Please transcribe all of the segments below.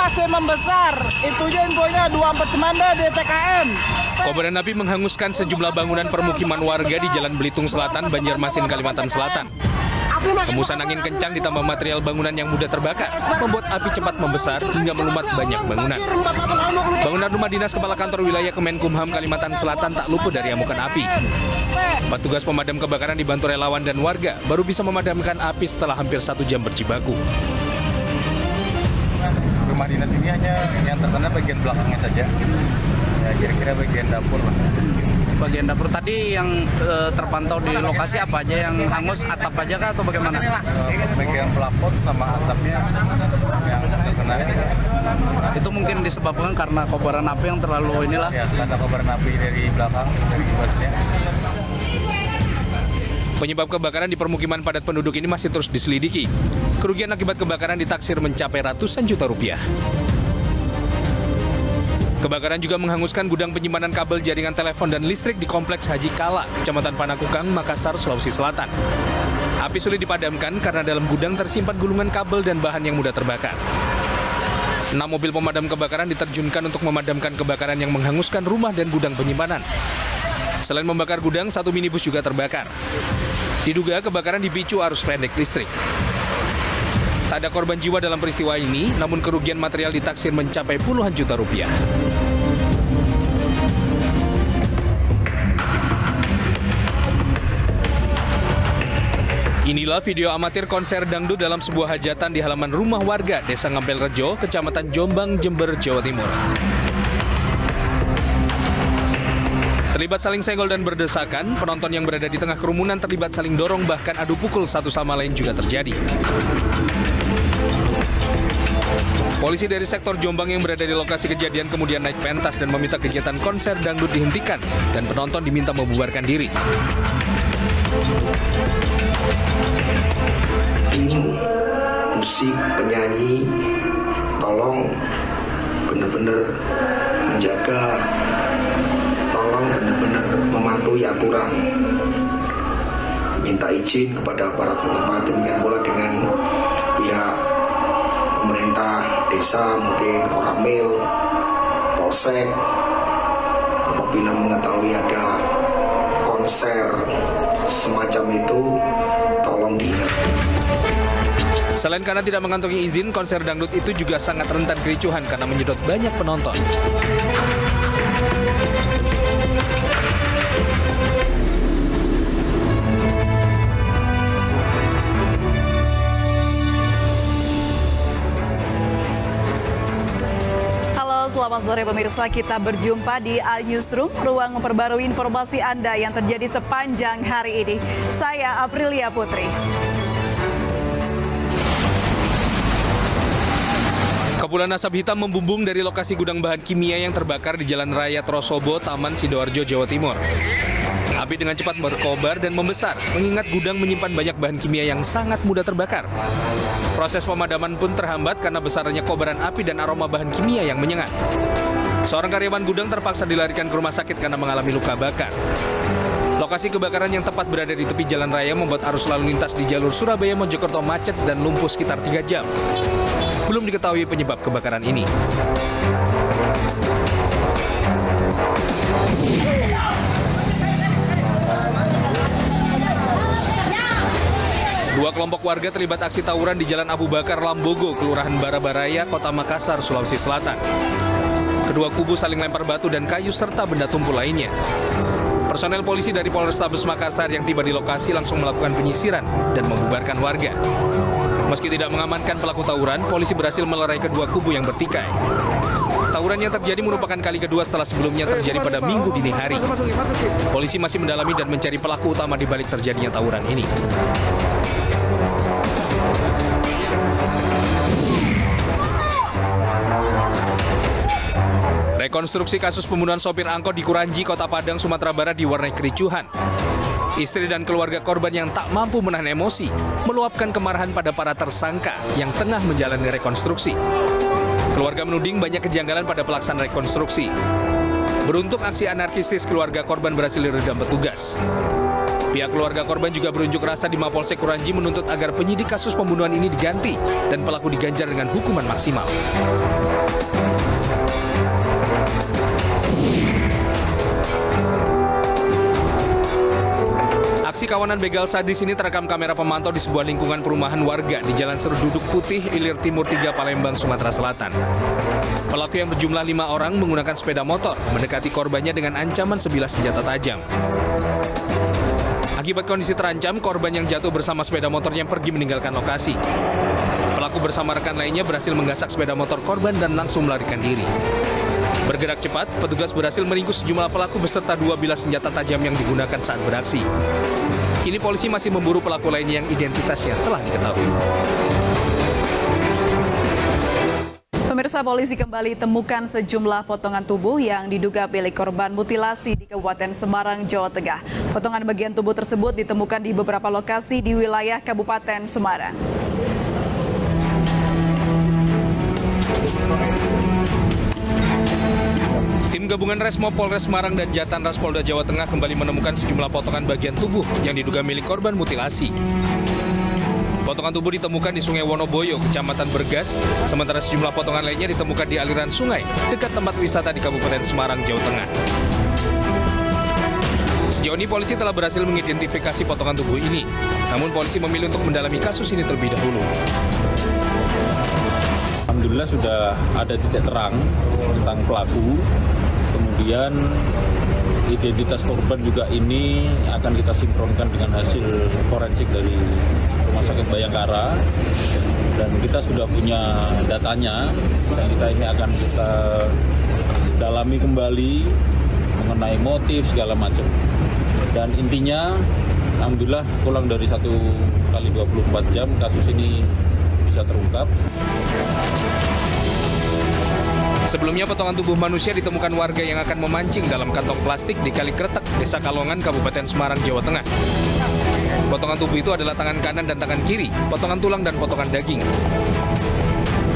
masih membesar. Itunya infonya 24 Semanda di TKM. Kobaran api menghanguskan sejumlah bangunan permukiman warga di Jalan Belitung Selatan, Banjarmasin, Kalimantan Selatan. Hembusan angin kencang ditambah material bangunan yang mudah terbakar membuat api cepat membesar hingga melumat banyak bangunan. Bangunan rumah dinas Kepala Kantor Wilayah Kemenkumham Kalimantan Selatan tak luput dari amukan api. Petugas pemadam kebakaran dibantu relawan dan warga baru bisa memadamkan api setelah hampir 1 jam berjibaku. Rumah dinas ini hanya yang terkena bagian belakangnya saja. Ya, kira-kira bagian dapur lah. Bagian dapur tadi yang terpantau di lokasi apa aja yang hangus, atap aja kah atau bagaimana? Bagian plafon sama atapnya yang terkena. Itu mungkin disebabkan karena kobaran api yang terlalu inilah. Ya, karena kobaran api dari belakang, dari kiosnya. Penyebab kebakaran di permukiman padat penduduk ini masih terus diselidiki. Kerugian akibat kebakaran ditaksir mencapai ratusan juta rupiah. Kebakaran juga menghanguskan gudang penyimpanan kabel jaringan telepon dan listrik di Kompleks Haji Kala, Kecamatan Panakukang, Makassar, Sulawesi Selatan. Api sulit dipadamkan karena dalam gudang tersimpan gulungan kabel dan bahan yang mudah terbakar. 6 mobil pemadam kebakaran diterjunkan untuk memadamkan kebakaran yang menghanguskan rumah dan gudang penyimpanan. Selain membakar gudang, 1 minibus juga terbakar. Diduga kebakaran dipicu arus pendek listrik. Tak ada korban jiwa dalam peristiwa ini, namun kerugian material ditaksir mencapai puluhan juta rupiah. Inilah video amatir konser dangdut dalam sebuah hajatan di halaman rumah warga Desa Ngampel Rejo, Kecamatan Jombang, Jember, Jawa Timur. Terlibat saling senggol dan berdesakan, penonton yang berada di tengah kerumunan terlibat saling dorong bahkan adu pukul satu sama lain juga terjadi. Polisi dari sektor Jombang yang berada di lokasi kejadian kemudian naik pentas dan meminta kegiatan konser dangdut dihentikan dan penonton diminta membubarkan diri. Ini musik, penyanyi, tolong benar-benar menjaga, tolong benar-benar mematuhi aturan. Minta izin kepada aparat setempat, demikian pula dengan pihak pemerintah desa, mungkin Koramil, Polsek, apabila mengetahui ada konser semacam itu, tolong diingat. Selain karena tidak mengantongi izin, konser dangdut itu juga sangat rentan kericuhan karena menyedot banyak penonton. Selamat sore pemirsa, kita berjumpa di Al Newsroom, ruang memperbarui informasi Anda yang terjadi sepanjang hari ini. Saya Aprilia Putri. Kepulan asap hitam membumbung dari lokasi gudang bahan kimia yang terbakar di Jalan Raya Trosobo, Taman Sidoarjo, Jawa Timur. Api dengan cepat berkobar dan membesar, mengingat gudang menyimpan banyak bahan kimia yang sangat mudah terbakar. Proses pemadaman pun terhambat karena besarnya kobaran api dan aroma bahan kimia yang menyengat. Seorang karyawan gudang terpaksa dilarikan ke rumah sakit karena mengalami luka bakar. Lokasi kebakaran yang tepat berada di tepi jalan raya membuat arus lalu lintas di jalur Surabaya-Mojokerto macet dan lumpuh sekitar 3 jam. Belum diketahui penyebab kebakaran ini. Dua kelompok warga terlibat aksi tawuran di Jalan Abu Bakar Lambogo, Kelurahan Barabaraya, Kota Makassar, Sulawesi Selatan. Kedua kubu saling lempar batu dan kayu serta benda tumpul lainnya. Personel polisi dari Polrestabes Makassar yang tiba di lokasi langsung melakukan penyisiran dan membubarkan warga. Meski tidak mengamankan pelaku tawuran, polisi berhasil melerai kedua kubu yang bertikai. Tawuran yang terjadi merupakan kali kedua setelah sebelumnya terjadi pada Minggu dini hari. Polisi masih mendalami dan mencari pelaku utama di balik terjadinya tawuran ini. Rekonstruksi kasus pembunuhan sopir angkot di Kuranji, Kota Padang, Sumatera Barat diwarnai kericuhan. Istri dan keluarga korban yang tak mampu menahan emosi meluapkan kemarahan pada para tersangka yang tengah menjalani rekonstruksi. Keluarga menuding banyak kejanggalan pada pelaksanaan rekonstruksi. Beruntung aksi anarkistis keluarga korban berhasil diredam petugas. Pihak keluarga korban juga berunjuk rasa di Mapolsek Kuranji menuntut agar penyidik kasus pembunuhan ini diganti dan pelaku diganjar dengan hukuman maksimal. Aksi kawanan begal sadis ini terekam kamera pemantau di sebuah lingkungan perumahan warga di Jalan Serduduk Putih, Ilir Timur 3, Palembang, Sumatera Selatan. Pelaku yang berjumlah 5 orang menggunakan sepeda motor mendekati korbannya dengan ancaman sebilah senjata tajam. Akibat kondisi terancam, korban yang jatuh bersama sepeda motornya pergi meninggalkan lokasi. Pelaku bersama rekan lainnya berhasil menggasak sepeda motor korban dan langsung melarikan diri. Bergerak cepat, petugas berhasil meringkus sejumlah pelaku beserta 2 bilah senjata tajam yang digunakan saat beraksi. Kini polisi masih memburu pelaku lainnya yang identitasnya telah diketahui. Pemirsa, polisi kembali temukan sejumlah potongan tubuh yang diduga milik korban mutilasi di Kabupaten Semarang, Jawa Tengah. Potongan bagian tubuh tersebut ditemukan di beberapa lokasi di wilayah Kabupaten Semarang. Tim gabungan Resmo Polres Semarang dan Jatan Ras Polda Jawa Tengah kembali menemukan sejumlah potongan bagian tubuh yang diduga milik korban mutilasi. Potongan tubuh ditemukan di Sungai Wonoboyo, Kecamatan Bergas, sementara sejumlah potongan lainnya ditemukan di aliran sungai dekat tempat wisata di Kabupaten Semarang, Jawa Tengah. Sejauh ini polisi telah berhasil mengidentifikasi potongan tubuh ini, namun polisi memilih untuk mendalami kasus ini terlebih dahulu. Alhamdulillah sudah ada titik terang tentang pelaku, kemudian identitas korban juga ini akan kita sinkronkan dengan hasil forensik dari Rumah Sakit Bayangkara, dan kita sudah punya datanya, dan kita ini akan kita dalami kembali mengenai motif segala macam. Dan intinya, alhamdulillah pulang dari 1 kali 24 jam kasus ini bisa terungkap. Sebelumnya, potongan tubuh manusia ditemukan warga yang akan memancing dalam kantong plastik di Kali Kretek, Desa Kalongan, Kabupaten Semarang, Jawa Tengah. Potongan tubuh itu adalah tangan kanan dan tangan kiri, potongan tulang dan potongan daging.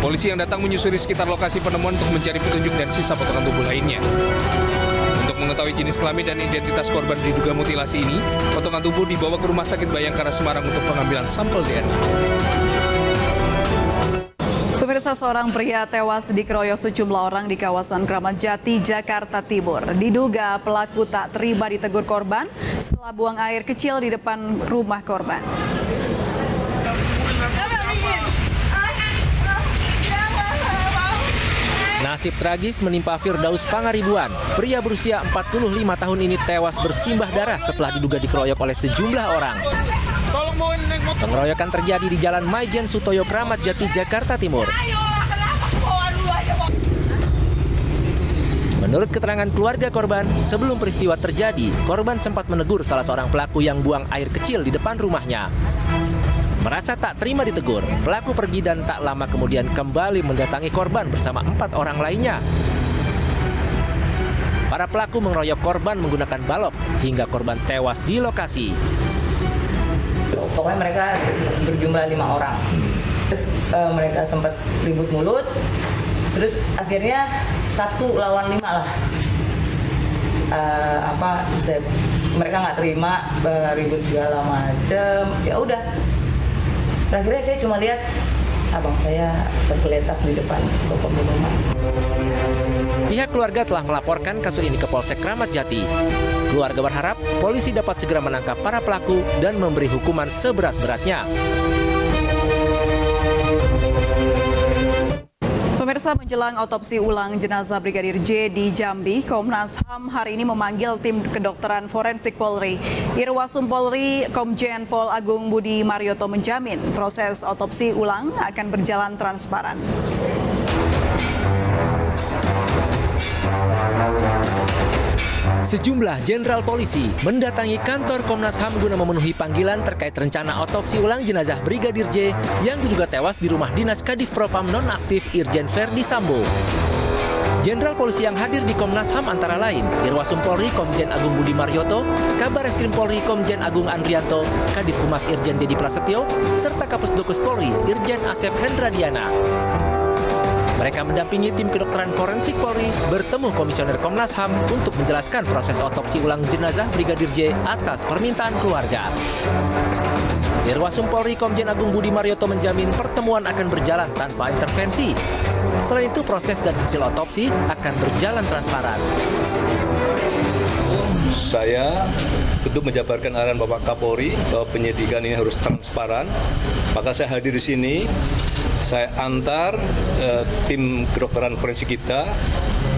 Polisi yang datang menyusuri sekitar lokasi penemuan untuk mencari petunjuk dan sisa potongan tubuh lainnya. Untuk mengetahui jenis kelamin dan identitas korban diduga mutilasi ini, potongan tubuh dibawa ke Rumah Sakit Bayangkara Semarang untuk pengambilan sampel DNA. Pemirsa, seorang pria tewas dikeroyok sejumlah orang di kawasan Kramat Jati, Jakarta Timur. Diduga pelaku tak terima ditegur korban setelah buang air kecil di depan rumah korban. Nasib tragis menimpa Firdaus Pangaribuan. Pria berusia 45 tahun ini tewas bersimbah darah setelah diduga dikeroyok oleh sejumlah orang. Pengeroyokan terjadi di Jalan Maijen Sutoyo, Kramat Jati, Jakarta Timur. Menurut keterangan keluarga korban, sebelum peristiwa terjadi, korban sempat menegur salah seorang pelaku yang buang air kecil di depan rumahnya. Merasa tak terima ditegur, pelaku pergi dan tak lama kemudian kembali mendatangi korban bersama 4 orang lainnya. Para pelaku mengeroyok korban menggunakan balok hingga korban tewas di lokasi. Pokoknya mereka berjumlah 5 orang. Terus mereka sempat ribut mulut. Terus akhirnya 1 lawan 5 lah. Mereka nggak terima, ribut segala macem. Ya udah. Terakhirnya saya cuma lihat abang saya tergeletak di depan toko minuman. Pihak keluarga telah melaporkan kasus ini ke Polsek Kramat Jati. Keluarga berharap polisi dapat segera menangkap para pelaku dan memberi hukuman seberat-beratnya. Pemirsa, menjelang otopsi ulang jenazah Brigadir J di Jambi, Komnas HAM hari ini memanggil tim kedokteran forensik Polri. Irwasum Polri, Komjen Pol Agung Budi Marioto menjamin proses otopsi ulang akan berjalan transparan. Sejumlah jenderal polisi mendatangi kantor Komnas HAM guna memenuhi panggilan terkait rencana otopsi ulang jenazah Brigadir J yang diduga tewas di rumah dinas Kadif Propam nonaktif Irjen Verdi Sambo. Jenderal polisi yang hadir di Komnas HAM antara lain Irwasum Polri Komjen Agung Budi Marioto, Kabar Eskrim Polri Komjen Agung Andrianto, Kadif Humas Irjen Dedi Prasetyo, serta Kapus Dokus Polri Irjen Asep Hendradiana. Mereka mendampingi tim kedokteran forensik Polri bertemu Komisioner Komnas HAM untuk menjelaskan proses otopsi ulang jenazah Brigadir J atas permintaan keluarga. Irwasum Polri Komjen Agung Budi Marioto menjamin pertemuan akan berjalan tanpa intervensi. Selain itu, proses dan hasil otopsi akan berjalan transparan. Saya tentu menjabarkan arahan Bapak Kapolri bahwa penyidikan ini harus transparan. Maka saya hadir di sini, saya antar tim kedokteran forensik kita,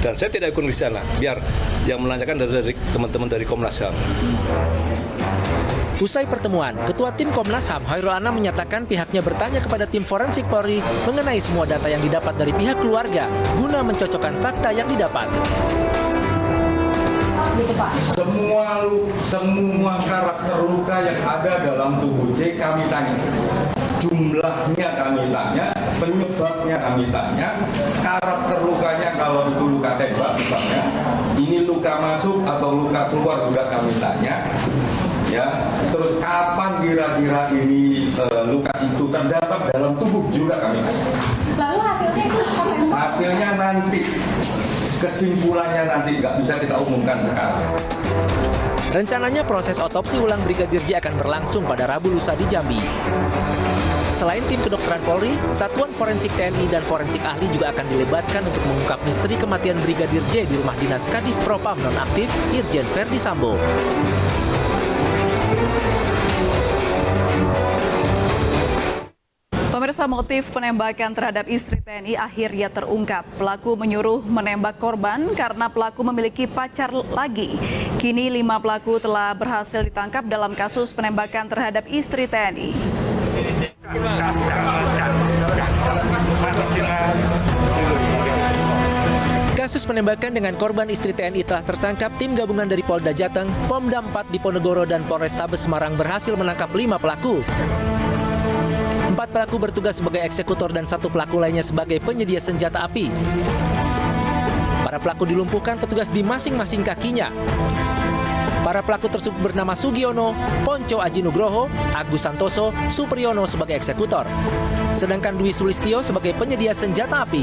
dan saya tidak ikut di sana, biar yang menanyakan dari teman-teman dari Komnas HAM. Usai pertemuan, Ketua Tim Komnas HAM Hairul Anam menyatakan pihaknya bertanya kepada tim forensik Polri mengenai semua data yang didapat dari pihak keluarga guna mencocokkan fakta yang didapat. Semua karakter luka yang ada dalam tubuh J kami tanya. Jumlahnya kami tanya, penyebabnya kami tanya, karakter lukanya kalau itu luka tembak misalnya, ini luka masuk atau luka keluar juga kami tanya. Ya, terus kapan kira-kira ini luka itu terdapat dalam tubuh juga kami tanya. Lalu hasilnya itu apa? Hasilnya nanti, kesimpulannya nanti nggak bisa kita umumkan sekarang. Rencananya proses otopsi ulang Brigadir J akan berlangsung pada Rabu lusa di Jambi. Selain tim kedokteran Polri, Satuan Forensik TNI dan forensik ahli juga akan dilibatkan untuk mengungkap misteri kematian Brigadir J di rumah dinas Kadif Propam nonaktif Irjen Verdi Sambo. Pemirsa, motif penembakan terhadap istri TNI akhirnya terungkap. Pelaku menyuruh menembak korban karena pelaku memiliki pacar lagi. Kini 5 pelaku telah berhasil ditangkap dalam kasus penembakan terhadap istri TNI. Kasus penembakan dengan korban istri TNI telah tertangkap tim gabungan dari Polda Jateng, Pomda 4 Diponegoro, dan Polrestabes Semarang berhasil menangkap 5 pelaku. 4 pelaku bertugas sebagai eksekutor dan 1 pelaku lainnya sebagai penyedia senjata api. Para pelaku dilumpuhkan petugas di masing-masing kakinya. Para pelaku tersebut bernama Sugiono, Ponco Aji Nugroho, Agus Santoso, Supriyono sebagai eksekutor. Sedangkan Dwi Sulistyo sebagai penyedia senjata api.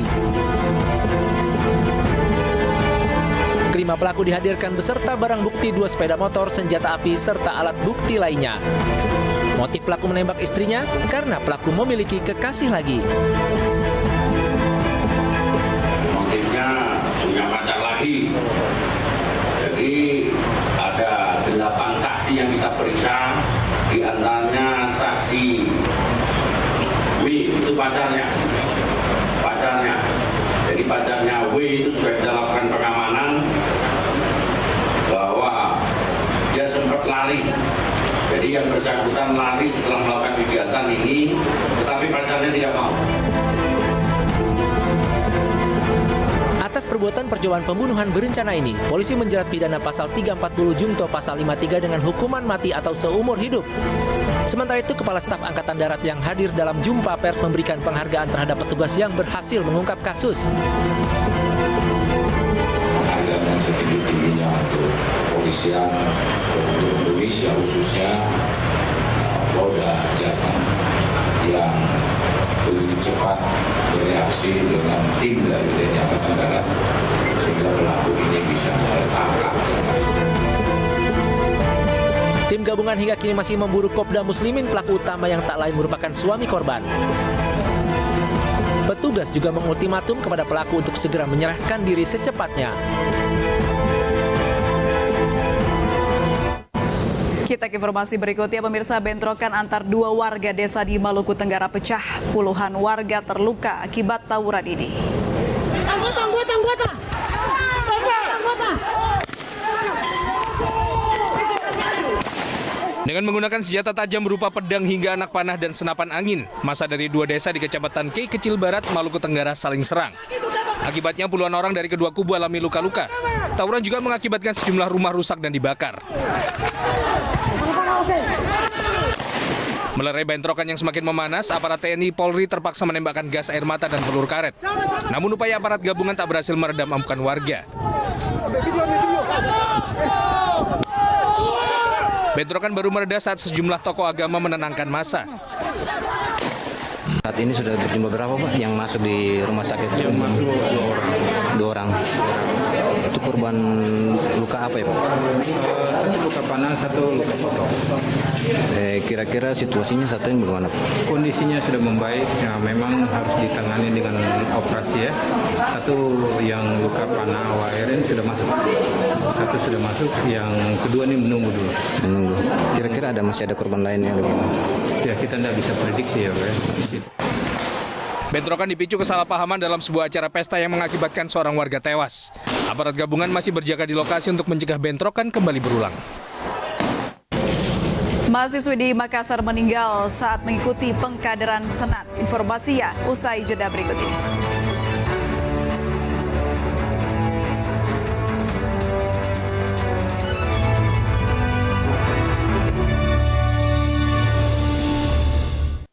Kelima pelaku dihadirkan beserta barang bukti 2 sepeda motor, senjata api, serta alat bukti lainnya. Motif pelaku menembak istrinya karena pelaku memiliki kekasih lagi. Motifnya punya pacar lagi. Jadi ada 8 saksi yang kita periksa, di antaranya saksi W itu pacarnya. Jadi pacarnya W itu sudah kita lakukan pengamanan bahwa dia sempat lari. Jadi yang bersangkutan lari setelah melakukan kegiatan ini, tetapi pacarnya tidak mau. Atas perbuatan percobaan pembunuhan berencana ini, polisi menjerat pidana pasal 340 Junto pasal 53 dengan hukuman mati atau seumur hidup. Sementara itu, Kepala Staf Angkatan Darat yang hadir dalam jumpa pers memberikan penghargaan terhadap petugas yang berhasil mengungkap kasus. Penghargaan yang setinggi-tingginya untuk kepolisian Republik Indonesia, khususnya Polda Jateng yang begitu cepat bereaksi dengan tim dari TNI Angkatan Darat sehingga pelaku ini bisa tertangkap. Tim gabungan hingga kini masih memburu Kopda Muslimin, pelaku utama yang tak lain merupakan suami korban. Petugas juga mengultimatum kepada pelaku untuk segera menyerahkan diri secepatnya. Kita ke informasi berikutnya, pemirsa. Bentrokan antar 2 warga desa di Maluku Tenggara pecah. Puluhan warga terluka akibat tawuran ini. Anggota. Dengan menggunakan senjata tajam berupa pedang hingga anak panah dan senapan angin, massa dari 2 desa di Kecamatan Kei Kecil Barat, Maluku Tenggara saling serang. Akibatnya puluhan orang dari kedua kubu alami luka-luka. Tawuran juga mengakibatkan sejumlah rumah rusak dan dibakar. Melerai bentrokan yang semakin memanas, aparat TNI Polri terpaksa menembakkan gas air mata dan peluru karet. Namun upaya aparat gabungan tak berhasil meredam amukan warga. Bentrokan baru mereda saat sejumlah tokoh agama menenangkan massa. Saat ini sudah berjumlah berapa Pak yang masuk di rumah sakit? Yang masuk 2 orang. 2 orang. Itu korban luka apa ya Pak? Satu luka panah, satu luka potong. Kira-kira situasinya saat ini bagaimana Pak? Kondisinya sudah membaik, ya, memang harus ditangani dengan operasi ya. Satu yang luka panah waerin sudah masuk. Satu sudah masuk, yang kedua ini menunggu dulu. Menunggu. Kira-kira masih ada korban lainnya? Ya kita tidak bisa prediksi ya Pak. Bentrokan dipicu kesalahpahaman dalam sebuah acara pesta yang mengakibatkan seorang warga tewas. Aparat gabungan masih berjaga di lokasi untuk mencegah bentrokan kembali berulang. Mahasiswi di Makassar meninggal saat mengikuti pengkaderan Senat. Informasinya usai jeda berikut ini.